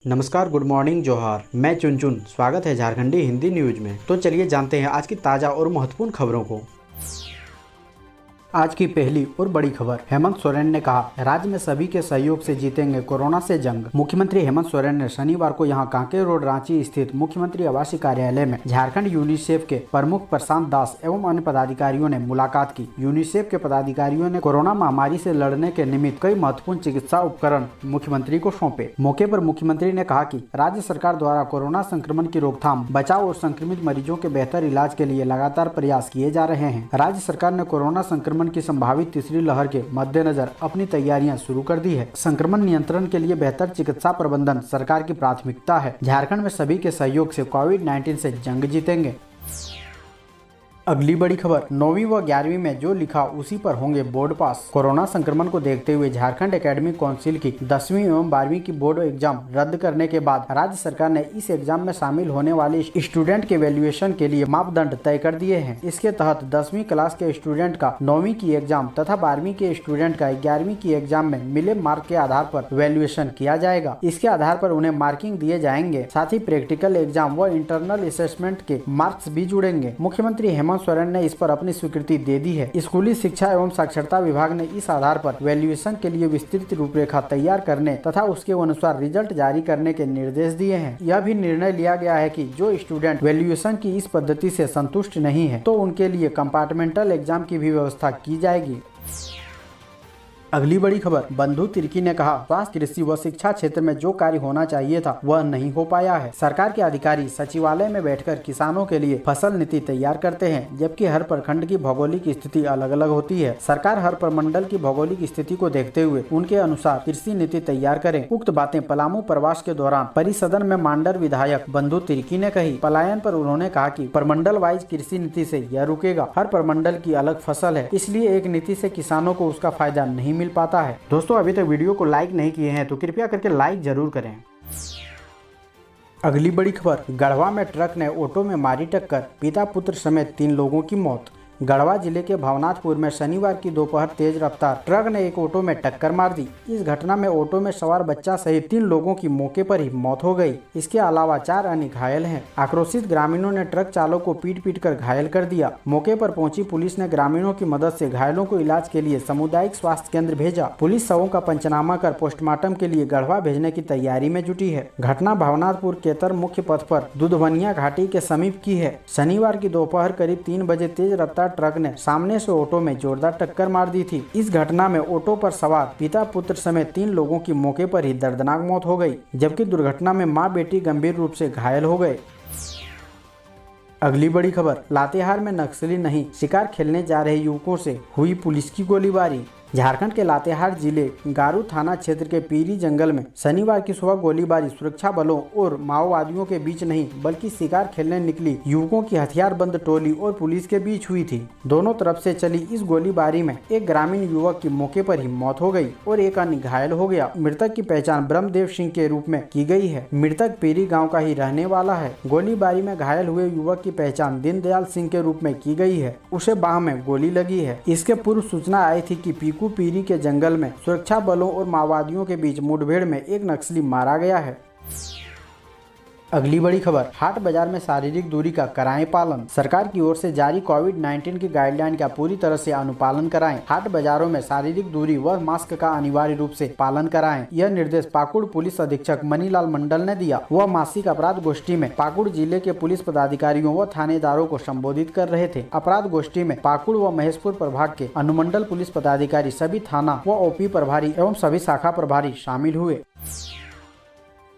नमस्कार, good morning, जोहार। मैं चुनचुन। स्वागत है झारखंडी हिंदी न्यूज में। तो चलिए जानते हैं आज की ताज़ा और महत्वपूर्ण खबरों को। आज की पहली और बड़ी खबर। हेमंत सोरेन ने कहा, राज्य में सभी के सहयोग से जीतेंगे कोरोना से जंग। मुख्यमंत्री हेमंत सोरेन ने शनिवार को यहां कांके रोड रांची स्थित मुख्यमंत्री आवासीय कार्यालय में झारखंड यूनिसेफ के प्रमुख प्रशांत दास एवं अन्य पदाधिकारियों ने मुलाकात की। यूनिसेफ के पदाधिकारियों ने कोरोना महामारी से लड़ने के निमित्त कई महत्वपूर्ण चिकित्सा उपकरण मुख्यमंत्री को सौंपे। मौके पर मुख्यमंत्री ने कहा कि राज्य सरकार द्वारा कोरोना संक्रमण की रोकथाम, बचाव और संक्रमित मरीजों के बेहतर इलाज के लिए लगातार प्रयास किए जा रहे हैं। राज्य सरकार ने कोरोना संक्रमण की संभावित तीसरी लहर के मद्देनजर अपनी तैयारियां शुरू कर दी है। संक्रमण नियंत्रण के लिए बेहतर चिकित्सा प्रबंधन सरकार की प्राथमिकता है। झारखंड में सभी के सहयोग से कोविड-19 से जंग जीतेंगे। अगली बड़ी खबर। 9वीं व 11वीं में जो लिखा उसी पर होंगे बोर्ड पास। कोरोना संक्रमण को देखते हुए झारखंड एकेडमिक काउंसिल की 10वीं एवं 12वीं की बोर्ड एग्जाम रद्द करने के बाद राज्य सरकार ने इस एग्जाम में शामिल होने वाले स्टूडेंट के वैल्यूएशन के लिए मापदंड तय कर दिए हैं। इसके तहत 10वीं क्लास के स्टूडेंट का 9वीं की एग्जाम तथा 12वीं के स्टूडेंट का 11वीं की एग्जाम में मिले मार्क के आधार पर वैल्यूएशन किया जाएगा। इसके आधार पर उन्हें मार्किंग दिए जाएंगे। साथ ही प्रैक्टिकल एग्जाम व इंटरनल असेसमेंट के मार्क्स भी जुड़ेंगे। मुख्यमंत्री हेमंत सोरेन ने इस पर अपनी स्वीकृति दे दी है। स्कूली शिक्षा एवं साक्षरता विभाग ने इस आधार पर वैल्यूएशन के लिए विस्तृत रूपरेखा तैयार करने तथा उसके अनुसार रिजल्ट जारी करने के निर्देश दिए हैं। यह भी निर्णय लिया गया है कि जो स्टूडेंट वैल्यूएशन की इस पद्धति से संतुष्ट नहीं है तो उनके लिए कंपार्टमेंटल एग्जाम की भी व्यवस्था की जाएगी। अगली बड़ी खबर। बंधु तिर्की ने कहा, स्वास्थ्य, कृषि व शिक्षा क्षेत्र में जो कार्य होना चाहिए था वह नहीं हो पाया है। सरकार के अधिकारी सचिवालय में बैठकर किसानों के लिए फसल नीति तैयार करते हैं, जबकि हर प्रखंड की भौगोलिक स्थिति अलग अलग होती है। सरकार हर प्रमंडल की भौगोलिक स्थिति को देखते हुए उनके अनुसार कृषि नीति तैयार करे। उक्त बातें पलामू प्रवास के दौरान परिसदन में मांडर विधायक बंधु तिर्की ने कही। पलायन पर उन्होंने कहा कि प्रमंडल वाइज कृषि नीति से यह रुकेगा। हर प्रमंडल की अलग फसल है, इसलिए एक नीति से किसानों को उसका फायदा नहीं मिल पाता है। दोस्तों, अभी तक वीडियो को लाइक नहीं किए हैं तो कृपया करके लाइक जरूर करें। अगली बड़ी खबर। गढ़वा में ट्रक ने ऑटो में मारी टक्कर, पिता पुत्र समेत 3 लोगों की मौत। गढ़वा जिले के भवनाथपुर में शनिवार की दोपहर तेज रफ्तार ट्रक ने एक ऑटो में टक्कर मार दी। इस घटना में ऑटो में सवार बच्चा सहित 3 लोगों की मौके पर ही मौत हो गई। इसके अलावा 4 अन्य घायल हैं। आक्रोशित ग्रामीणों ने ट्रक चालक को पीट कर घायल कर दिया। मौके पर पहुंची पुलिस ने ग्रामीणों की मदद से घायलों को इलाज के लिए सामुदायिक स्वास्थ्य केंद्र भेजा। पुलिस शवों का पंचनामा कर पोस्टमार्टम के लिए गढ़वा भेजने की तैयारी में जुटी है। घटना भवनाथपुर केतर मुख्य पथ पर दुधवनिया घाटी के समीप की है। शनिवार की दोपहर करीब 3 बजे तेज रफ्तार ट्रक ने सामने से ऑटो में जोरदार टक्कर मार दी थी। इस घटना में ऑटो पर सवार पिता पुत्र समेत 3 लोगों की मौके पर ही दर्दनाक मौत हो गई, जबकि दुर्घटना में मां बेटी गंभीर रूप से घायल हो गए। अगली बड़ी खबर। लातेहार में नक्सली नहीं, शिकार खेलने जा रहे युवकों से हुई पुलिस की गोलीबारी। झारखंड के लातेहार जिले गारू थाना क्षेत्र के पीरी जंगल में शनिवार की सुबह गोलीबारी सुरक्षा बलों और माओवादियों के बीच नहीं बल्कि शिकार खेलने निकली युवकों की हथियारबंद टोली और पुलिस के बीच हुई थी। दोनों तरफ से चली इस गोलीबारी में एक ग्रामीण युवक की मौके पर ही मौत हो गई और एक अन्य घायल हो गया। मृतक की पहचान ब्रह्मदेव सिंह के रूप में की गई है। मृतक पीरी गाँव का ही रहने वाला है। गोलीबारी में घायल हुए युवक की पहचान दीनदयाल सिंह के रूप में की गई है। उसे बाह में गोली लगी है। इसके पूर्व सूचना आई थी कि पीरी के जंगल में सुरक्षा बलों और माओवादियों के बीच मुठभेड़ में एक नक्सली मारा गया है। अगली बड़ी खबर। हाट बाजार में शारीरिक दूरी का कराएं पालन। सरकार की ओर से जारी कोविड-19 की गाइडलाइन का पूरी तरह से अनुपालन कराएं। हाट बाजारों में शारीरिक दूरी व मास्क का अनिवार्य रूप से पालन कराएं। यह निर्देश पाकुड़ पुलिस अधीक्षक मनीलाल मंडल ने दिया। वह मासिक अपराध गोष्ठी में पाकुड़ जिले के पुलिस पदाधिकारियों व थानेदारों को संबोधित कर रहे थे। अपराध गोष्ठी में पाकुड़ व महेशपुर प्रभाग के अनुमंडल पुलिस पदाधिकारी, सभी थाना व ओपी प्रभारी एवं सभी शाखा प्रभारी शामिल हुए।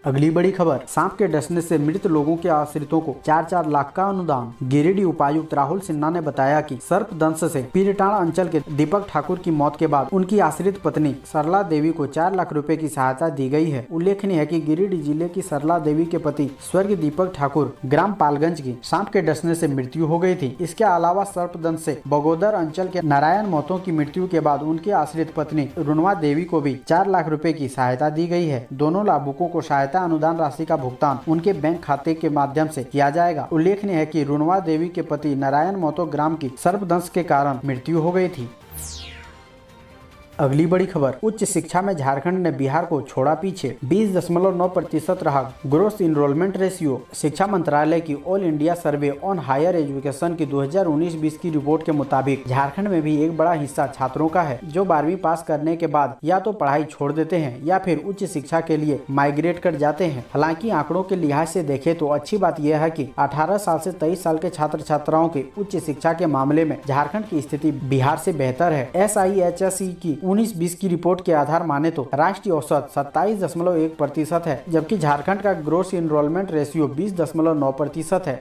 अगली बड़ी खबर। सांप के डसने से मृत लोगों के आश्रितों को 4-4 लाख का अनुदान। गिरिडीह उपायुक्त राहुल सिन्हा ने बताया कि सर्पदंश से पीरटाण अंचल के दीपक ठाकुर की मौत के बाद उनकी आश्रित पत्नी सरला देवी को 4 लाख रुपए की सहायता दी गई है। उल्लेखनीय है कि गिरिडीह जिले की सरला देवी के पति स्वर्गीय दीपक ठाकुर ग्राम पालगंज की सांप के डसने से मृत्यु हो गई थी। इसके अलावा सर्पदंश से बगोदर अंचल के नारायण महतो की मृत्यु के बाद उनकी आश्रित पत्नी रुनवा देवी को भी 4 लाख रुपए की सहायता दी गई है। दोनों लाभुकों को सहायता अनुदान राशि का भुगतान उनके बैंक खाते के माध्यम से किया जाएगा। उल्लेखनीय है कि रुनवा देवी के पति नारायण महतो ग्राम की सर्पदंश के कारण मृत्यु हो गई थी। अगली बड़ी खबर, उच्च शिक्षा में झारखंड ने बिहार को छोड़ा पीछे। 20.9% रहा ग्रोस इनरोलमेंट रेशियो। शिक्षा मंत्रालय की all India survey on higher education की 2019-20 की रिपोर्ट के मुताबिक झारखंड में भी एक बड़ा हिस्सा छात्रों का है जो 12वीं पास करने के बाद या तो पढ़ाई छोड़ देते हैं या फिर उच्च शिक्षा के लिए माइग्रेट कर जाते हैं। हालांकि आंकड़ों के लिहाज से देखें तो अच्छी बात यह है कि 18 साल से 23 साल के छात्र छात्राओं के उच्च शिक्षा के मामले में झारखंड की स्थिति बिहार से बेहतर है। SIHSE की 19-20 की रिपोर्ट के आधार माने तो राष्ट्रीय औसत 27.1% है, जबकि झारखंड का ग्रोस इनरोलमेंट रेशियो 20.9% है।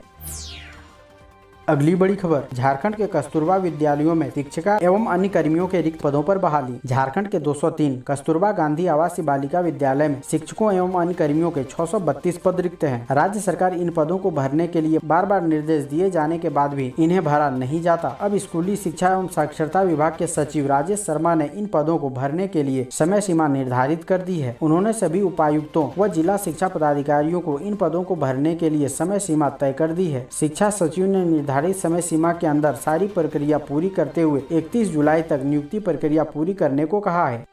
अगली बड़ी खबर, झारखंड के कस्तूरबा विद्यालयों में शिक्षिका एवं अन्य कर्मियों के रिक्त पदों पर बहाली। झारखंड के 203 कस्तूरबा गांधी आवासीय बालिका विद्यालय में शिक्षकों एवं अन्य कर्मियों के 632 पद रिक्त हैं। राज्य सरकार इन पदों को भरने के लिए बार बार निर्देश दिए जाने के बाद भी इन्हें भरा नहीं जाता। अब स्कूली शिक्षा एवं साक्षरता विभाग के सचिव राजेश शर्मा ने इन पदों को भरने के लिए समय सीमा निर्धारित कर दी है। उन्होंने सभी उपायुक्तों व जिला शिक्षा पदाधिकारियों को इन पदों को भरने के लिए समय सीमा तय कर दी है। शिक्षा सचिव ने निर्धारित समय सीमा के अंदर सारी प्रक्रिया पूरी करते हुए 31 जुलाई तक नियुक्ति प्रक्रिया पूरी करने को कहा है।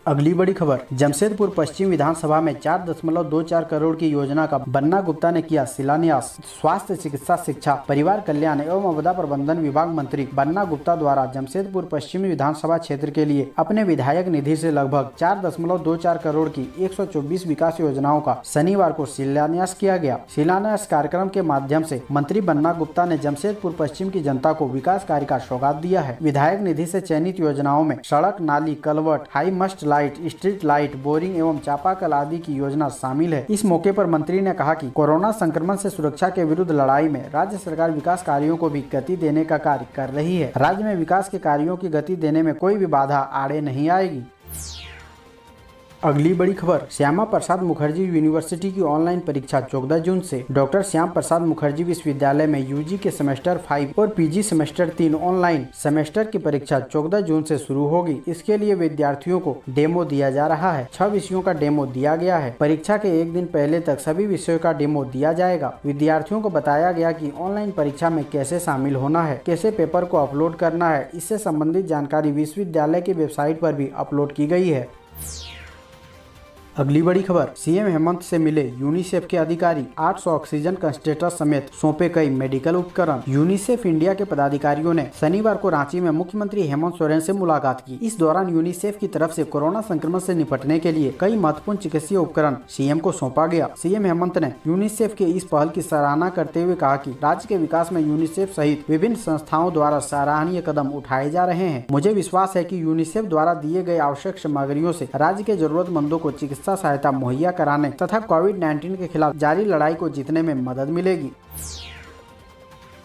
अगली बड़ी खबर, जमशेदपुर पश्चिम विधानसभा में 4.24 करोड़ की योजना का बन्ना गुप्ता ने किया शिलान्यास। स्वास्थ्य, चिकित्सा, शिक्षा, परिवार कल्याण एवं आपदा प्रबंधन विभाग मंत्री बन्ना गुप्ता द्वारा जमशेदपुर पश्चिम विधानसभा क्षेत्र के लिए अपने विधायक निधि से लगभग 4.24 करोड़ की 124 विकास योजनाओं का शनिवार को शिलान्यास किया गया। शिलान्यास कार्यक्रम के माध्यम से मंत्री बन्ना गुप्ता ने जमशेदपुर पश्चिम की जनता को विकास कार्य का सौगात दिया है। विधायक निधि से चयनित योजनाओं में सड़क, नाली, culvert, high must light, street light, boring एवं चापाकल आदि की योजना शामिल है। इस मौके पर मंत्री ने कहा कि कोरोना संक्रमण से सुरक्षा के विरुद्ध लड़ाई में राज्य सरकार विकास कार्यों को भी गति देने का कार्य कर रही है। राज्य में विकास के कार्यों की गति देने में कोई भी बाधा आड़े नहीं आएगी। अगली बड़ी खबर, श्यामा प्रसाद मुखर्जी यूनिवर्सिटी की ऑनलाइन परीक्षा 14 जून से। डॉक्टर श्याम प्रसाद मुखर्जी विश्वविद्यालय में यूजी के सेमेस्टर 5 और पीजी सेमेस्टर 3 ऑनलाइन सेमेस्टर की परीक्षा 14 जून से शुरू होगी। इसके लिए विद्यार्थियों को डेमो दिया जा रहा है। 6 विषयों का डेमो दिया गया है। परीक्षा के एक दिन पहले तक सभी विषयों का डेमो दिया जाएगा। विद्यार्थियों को बताया गया कि ऑनलाइन परीक्षा में कैसे शामिल होना है, कैसे पेपर को अपलोड करना है। इससे संबंधित जानकारी विश्वविद्यालय की वेबसाइट पर भी अपलोड की गई है। अगली बड़ी खबर, सीएम हेमंत से मिले यूनिसेफ के अधिकारी। 800 ऑक्सीजन कंसंट्रेटर समेत सौंपे कई मेडिकल उपकरण। यूनिसेफ इंडिया के पदाधिकारियों ने शनिवार को रांची में मुख्यमंत्री हेमंत सोरेन से मुलाकात की। इस दौरान यूनिसेफ की तरफ से कोरोना संक्रमण से निपटने के लिए कई महत्वपूर्ण चिकित्सीय उपकरण सीएम को सौंपा गया। सीएम हेमंत ने यूनिसेफ के इस पहल की सराहना करते हुए कहा कि राज्य के विकास में यूनिसेफ सहित विभिन्न संस्थाओं द्वारा सराहनीय कदम उठाए जा रहे हैं। मुझे विश्वास है कि यूनिसेफ द्वारा दिए गए आवश्यक सामग्रियों से राज्य के जरूरतमंदों को चिकित्सा सहायता मुहैया कराने तथा कोविड-19 के खिलाफ जारी लड़ाई को जीतने में मदद मिलेगी।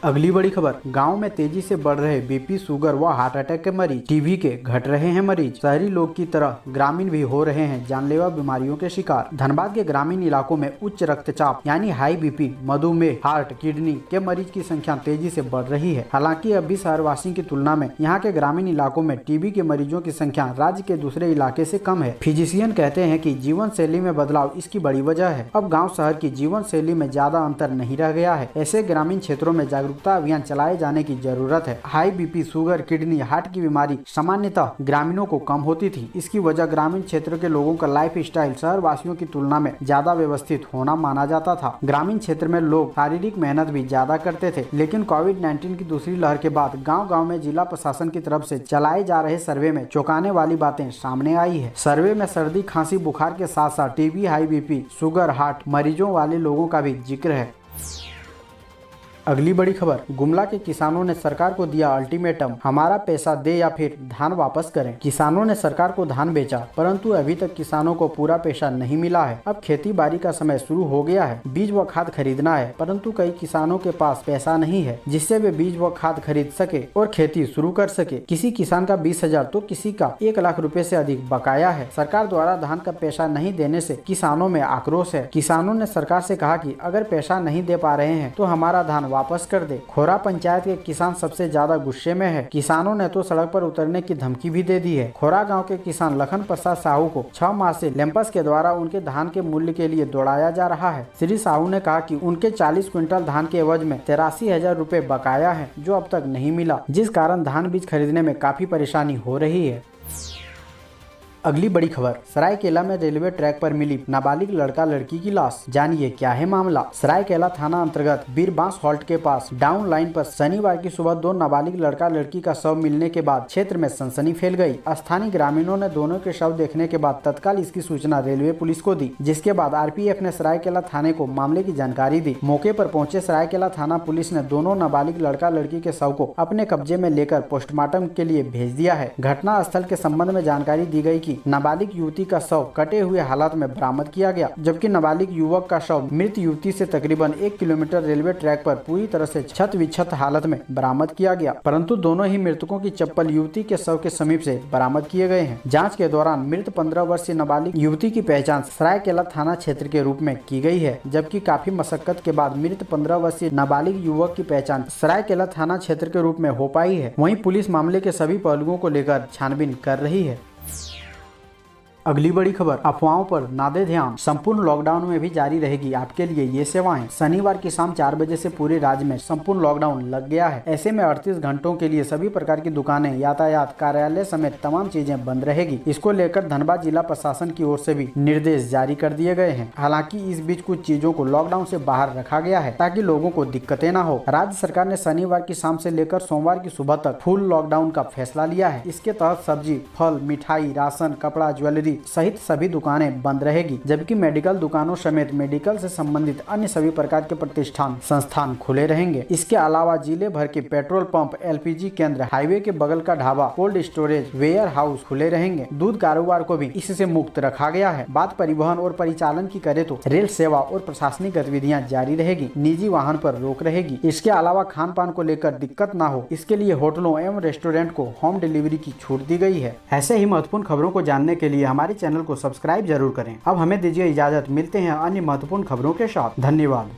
अगली बड़ी खबर, गांव में तेजी से बढ़ रहे बीपी, शुगर व हार्ट अटैक के मरीज। टीबी के घट रहे हैं मरीज। शहरी लोग की तरह ग्रामीण भी हो रहे हैं जानलेवा बीमारियों के शिकार। धनबाद के ग्रामीण इलाकों में उच्च रक्तचाप यानी हाई बीपी, मधुमेह, हार्ट, किडनी के मरीज की संख्या तेजी से बढ़ रही है। हालांकि अब भी शहरवासियों की तुलना में यहाँ के ग्रामीण इलाकों में टीबी के मरीजों की संख्या राज्य के दूसरे इलाके से कम है। फिजिशियन कहते हैं कि जीवन शैली में बदलाव इसकी बड़ी वजह है। अब गाँव शहर की जीवन शैली में ज्यादा अंतर नहीं रह गया है। ऐसे ग्रामीण क्षेत्रों में जागरूकता अभियान चलाए जाने की जरूरत है। High BP, sugar, kidney, heart की बीमारी सामान्यतः ग्रामीणों को कम होती थी। इसकी वजह ग्रामीण क्षेत्र के लोगों का लाइफ स्टाइल शहर वासियों की तुलना में ज्यादा व्यवस्थित होना माना जाता था। ग्रामीण क्षेत्र में लोग शारीरिक मेहनत भी ज्यादा करते थे, लेकिन कोविड-19 की दूसरी लहर के बाद गाँव-गाँव में जिला प्रशासन की तरफ से चलाए जा रहे सर्वे में चौंकाने वाली बातें सामने आई है। सर्वे में सर्दी, खांसी, बुखार के साथ साथ TB, high BP, sugar, heart मरीजों वाले लोगों का भी जिक्र है। अगली बड़ी खबर, गुमला के किसानों ने सरकार को दिया अल्टीमेटम, हमारा पैसा दे या फिर धान वापस करें। किसानों ने सरकार को धान बेचा, परंतु अभी तक किसानों को पूरा पैसा नहीं मिला है। अब खेती बाड़ी का समय शुरू हो गया है। बीज व खाद खरीदना है, परंतु कई किसानों के पास पैसा नहीं है जिससे वे बीज व खाद खरीद सके और खेती शुरू कर सके। किसी किसान का 20,000 तो किसी का 1 लाख रुपए से अधिक बकाया है। सरकार द्वारा धान का पैसा नहीं देने से किसानों में आक्रोश है। किसानों ने सरकार से कहा कि अगर पैसा नहीं दे पा रहे हैं तो हमारा धान वापस कर दे। खोरा पंचायत के किसान सबसे ज्यादा गुस्से में है। किसानों ने तो सड़क पर उतरने की धमकी भी दे दी है। खोरा गांव के किसान लखन प्रसाद साहू को 6 माह से लैंपस के द्वारा उनके धान के मूल्य के लिए दौड़ाया जा रहा है। श्री साहू ने कहा कि उनके 40 क्विंटल धान के एवज में 83,000 रुपए बकाया है, जो अब तक नहीं मिला, जिस कारण धान बीज खरीदने में काफी परेशानी हो रही है। अगली बड़ी खबर, सरायकेला में रेलवे ट्रैक पर मिली नाबालिग लड़का लड़की की लाश। जानिए क्या है मामला। सरायकेला थाना अंतर्गत बीरबांस हॉल्ट के पास डाउन लाइन पर शनिवार की सुबह 2 नाबालिग लड़का लड़की का शव मिलने के बाद क्षेत्र में सनसनी फैल गई। स्थानीय ग्रामीणों ने दोनों के शव देखने के बाद तत्काल इसकी सूचना रेलवे पुलिस को दी, जिसके बाद आरपीएफ ने सरायकेला थाने को मामले की जानकारी दी। मौके पर पहुंचे सरायकेला थाना पुलिस ने दोनों नाबालिग लड़का लड़की के शव को अपने कब्जे में लेकर पोस्टमार्टम के लिए भेज दिया है। घटना स्थल के संबंध में जानकारी दी गई कि नाबालिग युवती का शव कटे हुए हालत में बरामद किया गया, जबकि नाबालिग युवक का शव मृत युवती से तकरीबन 1 किलोमीटर रेलवे ट्रैक पर पूरी तरह से क्षत विक्षत हालत में बरामद किया गया। परंतु दोनों ही मृतकों की चप्पल युवती के शव के समीप से बरामद किए गए हैं। जांच के दौरान मृत 15 वर्षीय नाबालिग युवती की पहचान सरायकेला थाना क्षेत्र के रूप में की गई है, जबकि काफी मशक्कत के बाद मृत 15 वर्षीय नाबालिग युवक की पहचान सरायकेला थाना क्षेत्र के रूप में हो पाई है। वहीं पुलिस मामले के सभी पहलुओं को लेकर छानबीन कर रही है। अगली बड़ी खबर, अफवाहों पर ना दे ध्यान, संपूर्ण लॉकडाउन में भी जारी रहेगी आपके लिए ये सेवाएं। शनिवार की शाम 4 बजे से पूरे राज्य में संपूर्ण लॉकडाउन लग गया है। ऐसे में 38 घंटों के लिए सभी प्रकार की दुकानें, यातायात, कार्यालय समेत तमाम चीजें बंद रहेगी। इसको लेकर धनबाद जिला प्रशासन की ओर से भी निर्देश जारी कर दिए गए हैं। हालांकि इस बीच कुछ चीजों को लॉकडाउन से बाहर रखा गया है ताकि लोगों को दिक्कतें न हो। राज्य सरकार ने शनिवार की शाम से लेकर सोमवार की सुबह तक फुल लॉकडाउन का फैसला लिया है। इसके तहत सब्जी, फल, मिठाई, राशन, कपड़ा, ज्वेलरी सहित सभी दुकानें बंद रहेगी, जबकि मेडिकल दुकानों समेत मेडिकल से संबंधित अन्य सभी प्रकार के प्रतिष्ठान संस्थान खुले रहेंगे। इसके अलावा जिले भर के पेट्रोल पंप, एलपीजी केंद्र, हाईवे के बगल का dhaba, cold storage, warehouse खुले रहेंगे। दूध कारोबार को भी इससे मुक्त रखा गया है। बात परिवहन और परिचालन की करे तो रेल सेवा और प्रशासनिक गतिविधियां जारी रहेगी। निजी वाहन पर रोक रहेगी। इसके अलावा खान पान को लेकर दिक्कत न हो, इसके लिए होटलों एवं रेस्टोरेंट को होम डिलीवरी की छूट दी गई है। ऐसे ही महत्वपूर्ण खबरों को जानने के लिए हमारे चैनल को सब्सक्राइब जरूर करें। अब हमें दीजिए इजाजत, मिलते हैं अन्य महत्वपूर्ण खबरों के साथ। धन्यवाद।